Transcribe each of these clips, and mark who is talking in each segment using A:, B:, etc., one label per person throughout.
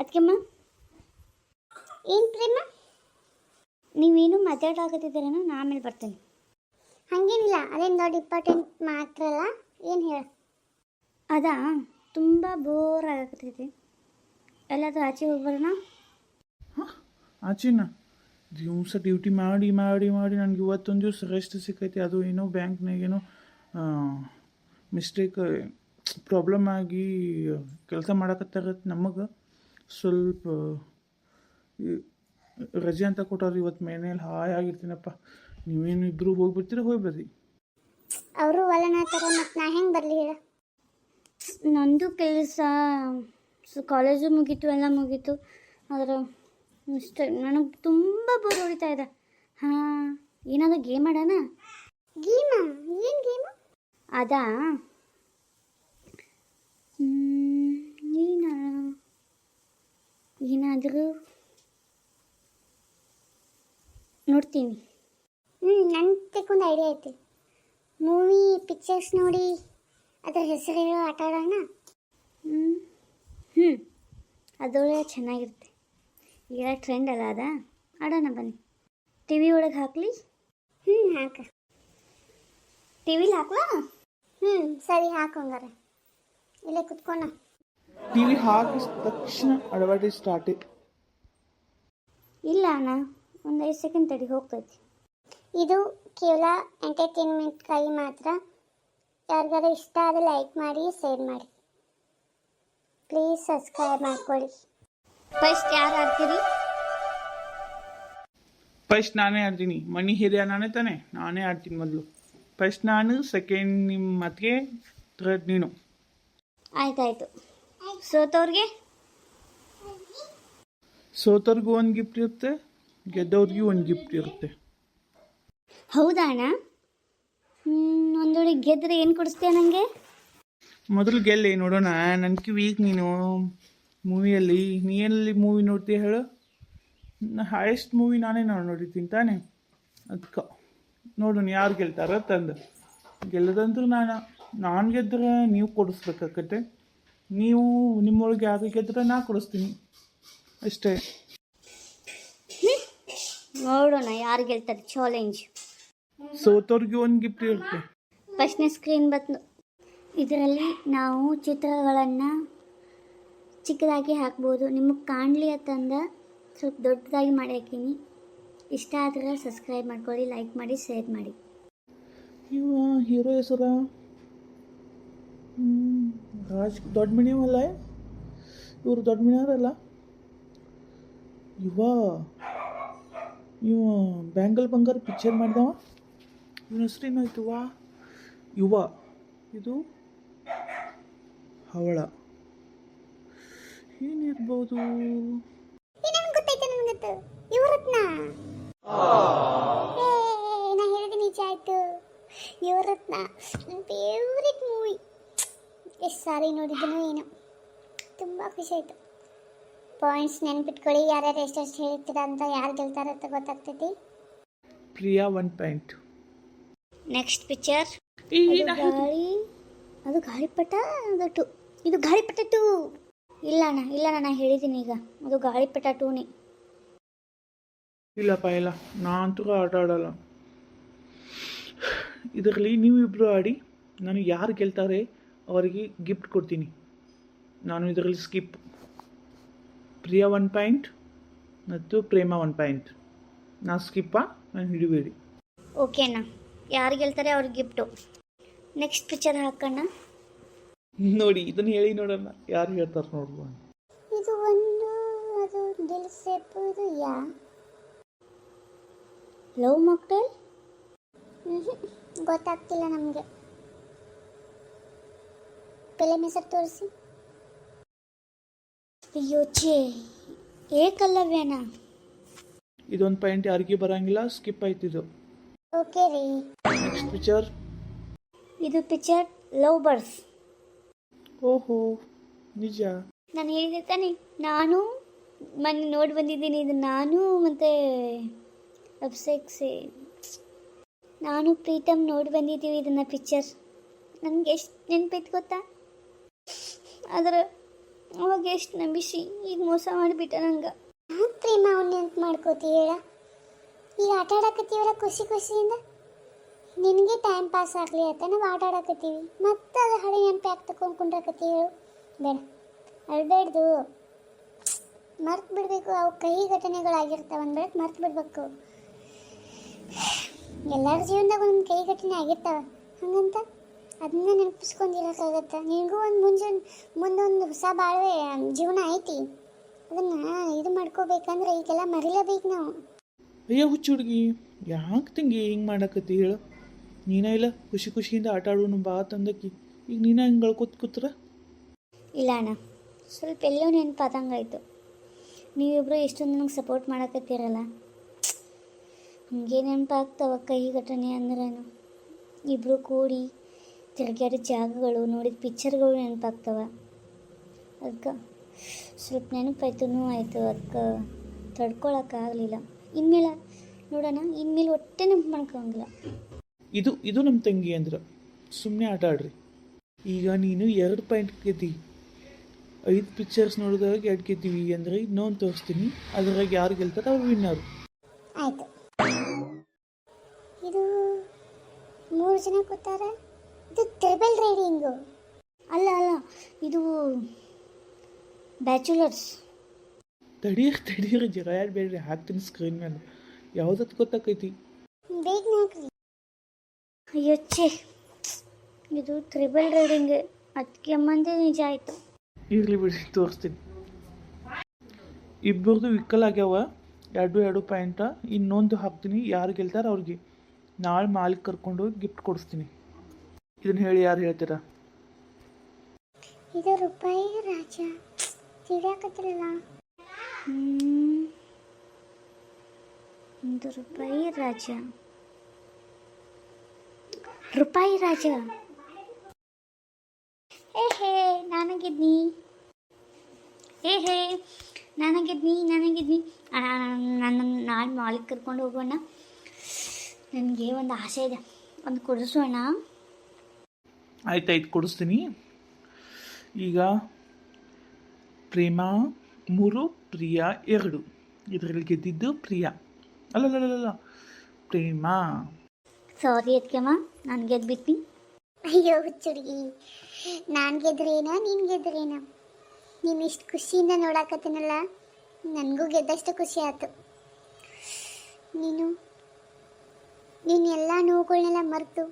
A: ಅದಕ್ಕೆಮ್ಮ
B: ಏನು ಪ್ರೇಮ?
A: ನೀವೇನು ಮಾತಾಡಕತ್ತಿದ್ದೀರೇನೋ, ನಾ ಆಮೇಲೆ ಬರ್ತೇನೆ.
B: ಹಾಗೇನಿಲ್ಲ, ಅದೇನು ದೊಡ್ಡ ಇಂಪಾರ್ಟೆಂಟ್ ಮಾತ್ರ ಅಲ್ಲ. ಏನು ಹೇಳು?
A: ಅದಾ ತುಂಬ ಬೋರ್ ಆಗಕತ್ತೈತಿ, ಎಲ್ಲಾದರೂ ಆಚೆ ಹೋಗಿ ಬರೋಣ.
C: ಆಚೆನಾ? ದಿವಸ ಡ್ಯೂಟಿ ಮಾಡಿ ಮಾಡಿ ಮಾಡಿ ನನಗೆ ಇವತ್ತೊಂದು ದಿವಸ ರೆಸ್ಟ್ ಸಿಕ್ಕೈತಿ. ಅದು ಏನೋ ಬ್ಯಾಂಕ್ನಾಗೇನೋ ಮಿಸ್ಟೇಕ್ ಪ್ರಾಬ್ಲಮ್ ಆಗಿ ಕೆಲಸ ಮಾಡಕತ್ತಾಗತ್ತೆ. ನಮಗೆ ಸ್ವಲ್ಪ ರಜೆ ಅಂತ ಕೊಟ್ಟವ್ರು ಇವತ್ತು. ಮನೇಲಿ ಹಾಯಾಗಿರ್ತೀನಪ್ಪ. ನೀವೇನು ಇಬ್ಬರು ಹೋಗಿ ಬರ್ರಿ.
B: ಅವರು ಒಲನ ಥರ ಮತ್ತು ನಾ ಹೆಂಗೆ ಬರಲಿ ಹೇಳ?
A: ನಂದು ಕೆಲಸ, ಕಾಲೇಜು ಮುಗೀತು, ಎಲ್ಲ ಮುಗೀತು. ಆದರೆ ನನಗೆ ತುಂಬ ಬೋರ್ ಹೊಡಿತಾ ಇದೆ. ಹಾಂ, ಏನಾದರೂ ಗೇಮ್ ಆಡೋಣ?
B: ಗೇಮಾ? ಏನು ಗೇಮು?
A: ಅದಾ ಏನಾದರೂ ನೋಡ್ತೀನಿ.
B: ನನ್ನ ತೆಕ್ಕೊಂದು ಐಡಿಯಾ ಐತಿ. ಮೂವಿ ಪಿಕ್ಚರ್ಸ್ ನೋಡಿ ಅದರ ಹೆಸರು ಆಟ ಆಡೋಣ.
A: ಅದೊಳ್ಳೆ ಚೆನ್ನಾಗಿರುತ್ತೆ. ಈಗ ಟ್ರೆಂಡ್ ಅಲ್ಲ ಅದ, ಆಡೋಣ ಬನ್ನಿ. ಟಿ ವಿ ಒಳಗೆ ಹಾಕಲಿ?
B: ಹಾಕ.
A: ಟಿ ವಿಲಿ ಹಾಕ್ಲಾ?
B: ಸರಿ, ಹಾಕೋಂಗಾರೆ. ಇಲ್ಲೇ ಕುತ್ಕೋಣ.
C: ಟಿ ವಿ ಹಾಕಿದ ತಕ್ಷಣ ಅಡ್ವರ್ಟೈಸ್ ಸ್ಟಾರ್ಟ್.
A: ಇಲ್ಲ ಅಣ್ಣ, ಒಂದು 5 ಸೆಕೆಂಡ್ ತಡಿ, ಹೋಗ್ತೈತಿ.
B: ಇದು ಕೇವಲ ಎಂಟರ್ಟೈನ್ಮೆಂಟ್ಗಾಗಿ ಮಾತ್ರ. ಯಾರಿಗಾರು ಇಷ್ಟ ಆದರೆ ಲೈಕ್ ಮಾಡಿ, ಶೇರ್ ಮಾಡಿ. ಪ್ಲೀಸ್ ಸಬ್ಸ್ಕ್ರೈಬ್ ಮಾಡ್ಕೊಳ್ಳಿ.
A: ಫಸ್ಟ್ ಯಾರು ಆಡ್ತೀರಿ?
C: ಫಸ್ಟ್ ನಾನೇ ಆಡ್ತೀನಿ. ಮನಿ ಹಿರಿಯ ನಾನೇ ತಾನೆ, ನಾನೇ ಆಡ್ತೀನಿ ಮೊದಲು. ಫಸ್ಟ್ ನಾನು, ಸೆಕೆಂಡ್ ನಿಮ್ಮ ಮತ್ತೆ, ಥರ್ಡ್ ನೀನು.
A: ಆಯ್ತಾಯ್ತು. ಸೋತವ್ರಿಗೆ
C: ಒಂದು ಗಿಫ್ಟ್ ಇರುತ್ತೆ, ಗೆದ್ದವ್ರಿಗೂ ಒಂದು ಗಿಫ್ಟ್ ಇರುತ್ತೆ.
A: ಹೌದಾ ಅಣ್ಣ? ಒಂದೊಳ್ಳೆ ಗೆದ್ದರೆ ಏನು ಕೊಡಿಸ್ತೀಯ ನನಗೆ?
C: ಮೊದಲು ಗೆಲ್ಲಿ ನೋಡೋಣ. ನನ್ನ ಕಿವಿಗೆ ನೀನು ಮೂವಿಯಲ್ಲಿ ನೀನಲ್ಲಿ ಮೂವಿ ನೋಡ್ತೀಯ ಹೇಳು? ಹೈಯೆಸ್ಟ್ ಮೂವಿ ನಾನೇ ನೋಡಿರ್ತೀನಿ ತಾನೆ. ಅದಕ್ಕೆ ನೋಡೋಣ ಯಾರು ಗೆಲ್ತಾರ ತಂದು. ಗೆಲ್ಲದಂದ್ರೂ ನಾನು ಗೆದ್ದರೆ ನೀವು ಕೊಡಿಸ್ಬೇಕಾಗತ್ತೆ. ನೀವು ನಿಮ್ಮೊಳಗೆ ಯಾರು ಗೆದ್ದರೆ ನಾ ಕೊಡಿಸ್ತೀನಿ ಅಷ್ಟೇ.
A: ನೋಡೋಣ ಯಾರು ಗೆಲ್ತಾರೆ. ಚಾಲೆಂಜ್.
C: ಸೋತವ್ರಿಗೆ ಒಂದು ಗಿಫ್ಟ್ ಇರುತ್ತೆ.
A: ಫಸ್ಟ್ನೇ ಸ್ಕ್ರೀನ್ ಬಂತು. ಇದರಲ್ಲಿ ನಾವು ಚಿತ್ರಗಳನ್ನು ಚಿಕ್ಕದಾಗಿ ಹಾಕ್ಬೋದು. ನಿಮಗೆ ಕಾಣಲಿ ಅಂತಂದ ಸ್ವಲ್ಪ ದೊಡ್ಡದಾಗಿ ಮಾಡಿ ಹಾಕೀನಿ. ಇಷ್ಟ ಆದರೆ ಸಬ್ಸ್ಕ್ರೈಬ್ ಮಾಡ್ಕೊಳ್ಳಿ, ಲೈಕ್ ಮಾಡಿ, ಶೇರ್ ಮಾಡಿ.
C: ಇವ ಹೀರೋ ಹೆಸರ ರಾಜ್ ದೊಡ್ಡ ಮಿಣಿಯವಲ್ಲ ಇವರು? ದೊಡ್ಡ ಮಿಣಿಯವರಲ್ಲ ಇವ ಬ್ಯಾಂಗಲ್ ಬಂಗಾರ ಪಿಕ್ಚರ್ ಮಾಡಿದವ. ಇವನ ಹೆಸರೇನಾಯ್ತು? ಯುವ. ಇದು ಹವಳ. ಏನಿರ್ಬೋದು?
B: ಯುವರತ್ನ. ನಾ ಹೇಳಿದ ನಿಜ ಆಯ್ತು. ಯುವರತ್ನ ನನ್ನ ಫೇವ್ರೆಟ್ ಮೂವಿ. ಎಷ್ಟು ಸಾರಿ ನೋಡಿದ್ದನೋ ಏನೋ, ತುಂಬ ಖುಷಿ ಆಯಿತು. ಪಾಯಿಂಟ್ಸ್ ನೆನ್ಪಿಟ್ಕೊಳ್ಳಿ, ಯಾರ್ಯಾರು ಎಷ್ಟೆಷ್ಟು ಹೇಳ್ತೀರಾ ಅಂತ, ಯಾರು ಗೆಲ್ತಾರೆ ಅಂತ ಗೊತ್ತಾಗ್ತೈತಿ.
C: ಪ್ರಿಯಾ 1 ಪಾಯಿಂಟ್.
A: ನೆಕ್ಸ್ಟ್ ಪಿಕ್ಚರ್ ಅದು ಗಾಳಿಪಟ. ಅದು 2. ಇದು ಗಾಳಿಪಟ 2. ಇಲ್ಲ ಅಣ್ಣ, ನಾ ಹೇಳಿದ್ದೀನಿ ಈಗ, ಅದು ಗಾಳಿಪಟ 2ನೇ.
C: ಇಲ್ಲಪ್ಪ, ಇಲ್ಲ, ನಾನಂತೂ ಆಟ ಆಡಲ್ಲ ಇದರಲ್ಲಿ. ನೀವಿಬ್ಬರು ಆಡಿ, ನಾನು ಯಾರು ಗೆಲ್ತಾರೆ ಅವರಿಗೆ ಗಿಫ್ಟ್ ಕೊಡ್ತೀನಿ. ನಾನು ಇದರಲ್ಲಿ ಸ್ಕಿಪ್. ಪ್ರಿಯಾ 1 ಪಾಯಿಂಟ್ ಮತ್ತು ಪ್ರೇಮ 1 ಪಾಯಿಂಟ್. ನಾನು ಸ್ಕಿಪ್ಪ, ನಾನು ಹಿಡಿಬೇಡಿ.
A: ಓಕೆ ಅಣ್ಣ, ಯಾರು ಗೆಲ್ತಾರೆ ಅವ್ರಿಗೆ ಗಿಫ್ಟು. ನೆಕ್ಸ್ಟ್ ಪಿಕ್ಚರ್ ಹಾಕೋಣ.
C: ನೋಡಿ, ಇದನ್ನು ಹೇಳಿ ನೋಡೋಣ ಯಾರು ಹೇಳ್ತಾರೆ ನೋಡುವ.
B: ಇದು ಒಂದು, ಅದು ದಿಲ್ ಸೆ ಇದು
A: ಲವ್ ಮಾಕ್ಟೈಲ್.
B: ಗೊತ್ತಾಗ್ತಿಲ್ಲ ನಮಗೆ. ಫಿಲಮ್ ಹೆಸರು ತೋರಿಸಿ.
A: ಅಯ್ಯೋ ಛೇ, ಏಕಲವ್ಯನ.
C: ಇದೊಂದು ಪಾಯಿಂಟ್ ಯಾರಿಗೆ ಬರಂಗಿಲ್ಲ, ಸ್ಕಿಪ್ ಆಯ್ತಿದ್ದು.
B: ಓಕೆ ರೀ.
C: Next picture.
A: ಇದು ಪಿಕ್ಚರ್ ಲವ್ ಬರ್ಡ್ಸ್.
C: ಓಹೋ, ನಿಜ.
A: ನಾನು ಹೇಳಿದೆ ತಾನೆ, ನಾನು ಮೊನ್ನೆ ನೋಡಿ ಬಂದಿದ್ದೀನಿ. ಇದು ನಾನು ಮತ್ತು ಅಭಿಷೇಕ್ ನಾನು ಪ್ರೀತಮ್ ನೋಡಿ ಬಂದಿದ್ದೀವಿ ಇದನ್ನು ಪಿಕ್ಚರ್. ನನಗೆ ಎಷ್ಟು ನೆನಪೈತೆ ಗೊತ್ತಾ? ಆದರೆ ಅವಾಗ ಎಷ್ಟು ನಂಬಿಸಿ ಈಗ ಮೋಸ ಮಾಡಿಬಿಟ್ಟ ನಂಗೆ.
B: ಪ್ರೇಮ ಅವನ್ನ ನೆನ್ಪು ಮಾಡ್ಕೋತಿ ಹೇಳ. ಈಗ ಆಟ ಆಡಕತ್ತೀವಲ್ಲ ಖುಷಿ ಖುಷಿಯಿಂದ, ನಿನಗೆ ಟೈಮ್ ಪಾಸ್ ಆಗಲಿ ಅಂತ ನಾವು ಆಟ ಆಡಕತ್ತೀವಿ, ಮತ್ತೆ ಅದು ಹಳೆ ನೆನಪು ಯಾಕೆ ತಗೊಂಡು ಕುಂಡ್ರಕತ್ತಿ ಹೇಳು. ಬೇಡ, ಅಳ್ಬೇಡ್ದು, ಮರ್ತು ಬಿಡಬೇಕು. ಅವು ಕಹಿ ಘಟನೆಗಳಾಗಿರ್ತಾವೆ ಅಂದ್ಬಿಟ್ಟು ಮರ್ತು ಬಿಡ್ಬೇಕು. ಎಲ್ಲರ ಜೀವನದಾಗ ಒಂದು ಕಹಿ ಘಟನೆ ಆಗಿರ್ತಾವೆ, ಹಂಗಂತ ಅದನ್ನ ನೆನಪಿಸ್ಕೊಂಡಿರೋಕ್ಕಾಗತ್ತೆ. ನಿನಗೂ ಒಂದು ಮುಂದೊಂದು ಹೊಸ ಬಾಳ್ವೆ ಜೀವನ ಐತಿ, ಅದನ್ನು ಇದು ಮಾಡ್ಕೋಬೇಕಂದ್ರೆ ಈಗೆಲ್ಲ ಮರಿಲೇಬೇಕು ನಾವು.
C: ಅಯ್ಯೋ ಹುಚ್ಚು ಹುಡುಗಿ, ಯಾಕೆ ತಂಗಿ ಹಿಂಗೆ ಮಾಡಕತ್ತಿ ಹೇಳು. ನೀನೇ ಇಲ್ಲ ಖುಷಿ ಖುಷಿಯಿಂದ ಆಟ ಆಡೋನು ಬಾ ತಂದಕ್ಕಿ, ಈಗ ನೀನೇ ಹಿಂಗೆ ಕೂತ್ರ.
A: ಇಲ್ಲ ಅಣ್ಣ, ಸ್ವಲ್ಪ ಎಲ್ಲೋ ನೆನಪಾದಂಗಾಯ್ತು. ನೀವಿಬ್ಬರು ಎಷ್ಟೊಂದು ನನಗೆ ಸಪೋರ್ಟ್ ಮಾಡಕತ್ತೀರಲ್ಲ, ಹಾಗೆ ನೆನಪಾಗ್ತವ ಕಹಿ ಘಟನೆ ಅಂದ್ರೇನು. ಇಬ್ಬರು ಕೂಡಿ ತಿರುಗಾಡಿದ ಜಾಗಗಳು, ನೋಡಿದ ಪಿಕ್ಚರ್ಗಳು ನೆನಪಾಗ್ತವ. ಅದಕ್ಕೆ ಸ್ವಲ್ಪ ನೆನಪಾಯ್ತು, ಆಯಿತು. ಅದಕ್ಕೆ ತಡ್ಕೊಳಕ್ಕಾಗಲಿಲ್ಲ. ಇನ್ಮೇಲೆ ನೋಡೋಣ, ಇನ್ಮೇಲೆ ಒಟ್ಟೆ ನೆನಪು ಮಾಡ್ಕೊಂಗಿಲ್ಲ.
C: ಇದು ನಮ್ಮ ತಂಗಿ ಅಂದ್ರೆ ಸುಮ್ಮನೆ ಆಟ ಆಡ್ರಿ. ಈಗ ನೀನು 2 ಪಾಯಿಂಟ್ ಗೆದ್ದಿ, 5 ಪಿಕ್ಚರ್ಸ್ ನೋಡಿದಾಗ 2 ಗೆದ್ದೀವಿ ಅಂದರೆ ಇನ್ನೊಂದು ತೋರಿಸ್ತೀನಿ, ಅದ್ರಾಗ ಯಾರು ಗೆಲ್ತಾರೆ ಅವ್ರು ವಿನ್ನರು.
B: ಆಯಿತು, ಇದು 3 ಜನ ಕೂತಾರ. ಇದು ಟ್ರಿಬಲ್ ರೈಡಿಂಗು
A: ಅಲ್ಲ, ಇದು ಬ್ಯಾಚುಲರ್ಸ್.
C: ತಡೀರಿ ಜರ, ಯಾರು ಬೇಡ್ರಿ, ಹಾಕ್ತೀನಿ ಸ್ಕ್ರೀನ್ ಮೇಲೆ. ಯಾವುದತ್ತು ಗೊತ್ತಾಕೈತಿ?
B: ಬೇಗ ಹಾಕ್ರಿ.
A: ಅಯ್ಯೋ ಛೇ, ಇದು ಟ್ರಿಬಲ್ ರೈಡಿಂಗ್. ಅದಕ್ಕೆ ಅಮ್ಮಂದೇ ನಿಜ ಆಯಿತು.
C: ಇರಲಿ ಬಿಡಿ, ತೋರಿಸ್ತೀನಿ. ಇಬ್ಬರದು ವಿಕಲ್ ಆಗ್ಯಾವ, 2 ಪಾಯಿಂಟ. ಇನ್ನೊಂದು ಹಾಕ್ತೀನಿ, ಯಾರು ಗೆಲ್ತಾರೆ ಅವ್ರಿಗೆ ನಾಳೆ ಮಾಲಿಗೆ ಕರ್ಕೊಂಡೋಗಿ ಗಿಫ್ಟ್ ಕೊಡಿಸ್ತೀನಿ. ಇದನ್ನು ಹೇಳಿ ಯಾರು ಹೇಳ್ತೀರಾ?
B: ಇದು ರೂಪಾಯಿ ರಾಜ ತಿಳಿಯಾಕತ್ತಿರಲ್ಲ.
A: ಒಂದು ರೂಪಾಯಿ ರಾಜ. ಹೇ ನನಗಿದ್ನಿ. ನನ್ನ ನಾಳೆ ಮಾಲಿಗೆ ಕರ್ಕೊಂಡು ಹೋಗೋಣ. ನನಗೆ ಒಂದು ಆಸೆ ಇದೆ, ಒಂದು ಕೊಡಿಸೋಣ.
C: ಆಯ್ತಾಯ್ತು, ಕೊಡಿಸ್ತೀನಿ. ಈಗ ಪ್ರೇಮ 3, ಪ್ರಿಯಾ 2. ಇದರಲ್ಲಿ ಗೆದ್ದಿದ್ದು ಪ್ರಿಯಾ. ಅಲ್ಲ, ಪ್ರೇಮ.
A: ಸಾರಿ ಅದಕ್ಕೆಮ್ಮ, ನಾನು ಗೆದ್ಬಿಟ್ನಿ.
B: ಅಯ್ಯೋ ಹುಚ್ಚುಡುಗಿ, ನಾನು ಗೆದ್ರೇನ ನೀನು ಗೆದ್ರೇನ? ನೀನು ಇಷ್ಟು ಖುಷಿಯಿಂದ ನೋಡಾಕತ್ತೀನಲ್ಲ, ನನಗೂ ಗೆದ್ದಷ್ಟು ಖುಷಿ ಆಯ್ತು. ನೀನು ಎಲ್ಲ ನೋವುಗಳನ್ನೆಲ್ಲ ಮರೆತು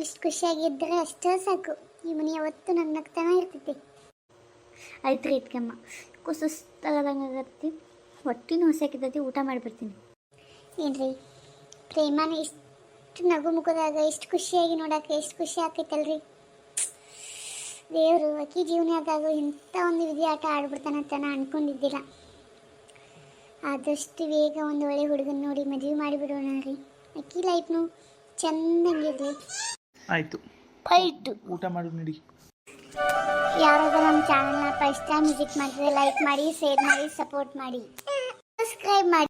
B: ಇಷ್ಟು ಖುಷಿಯಾಗಿದ್ದರೆ ಅಷ್ಟೇ ಸಾಕು. ಈ ಮನೆ ಯಾವತ್ತೂ ನನ್ನ ನಗ್ತಾನೆ ಇರ್ತೈತಿ.
A: ಆಯ್ತು ರೀ ಅದಕ್ಕೆಮ್ಮ, ಸುಸ್ತಾಗದಂಗೆ ಆಗತ್ತಿ, ಹೊಟ್ಟಿನೂ ಹೊಸಾಕಿದ್ದೈತಿ, ಊಟ ಮಾಡಿಬಿಡ್ತೀನಿ.
B: ಏನ್ರಿ, ಪ್ರೇಮನ ಇಷ್ಟು ನಗು ಮುಖದಾಗ ಇಷ್ಟು ಖುಷಿಯಾಗಿ ನೋಡೋಕೆ ಎಷ್ಟು ಖುಷಿ ಆಕೈತಲ್ರಿ. ದೇವರು ಅಕ್ಕಿ ಜೀವನದಾಗ ಇಂಥ ಒಂದು ವಿಧಿ ಆಟ ಆಡ್ಬಿಡ್ತಾನಂತ ನಾನು ಅನ್ಕೊಂಡಿದ್ದಿಲ್ಲ. ಆದಷ್ಟು ಬೇಗ ಒಂದು ಒಳ್ಳೆ ಹುಡುಗನ ನೋಡಿ ಮದುವೆ ಮಾಡಿಬಿಡೋಣ ರೀ. ಅಕ್ಕಿ ಲೈಫ್ನು ಚೆನ್ನಾಗಿರಲಿ.
C: ಆಯಿತು, ಊಟ ಮಾಡಿ ನಡಿ.
B: ಯಾರಾದ್ರೂ ನಮ್ಮ ಚಾನಲ್ನ ಫಸ್ಟ್ ಟೈಮ್ ವಿಸಿಟ್ ಮಾಡಿದ್ರೆ ಲೈಕ್ ಮಾಡಿ, ಶೇರ್ ಮಾಡಿ, ಸಪೋರ್ಟ್ ಮಾಡಿ, ಸಬ್ಸ್ಕ್ರೈಬ್ ಮಾಡಿ.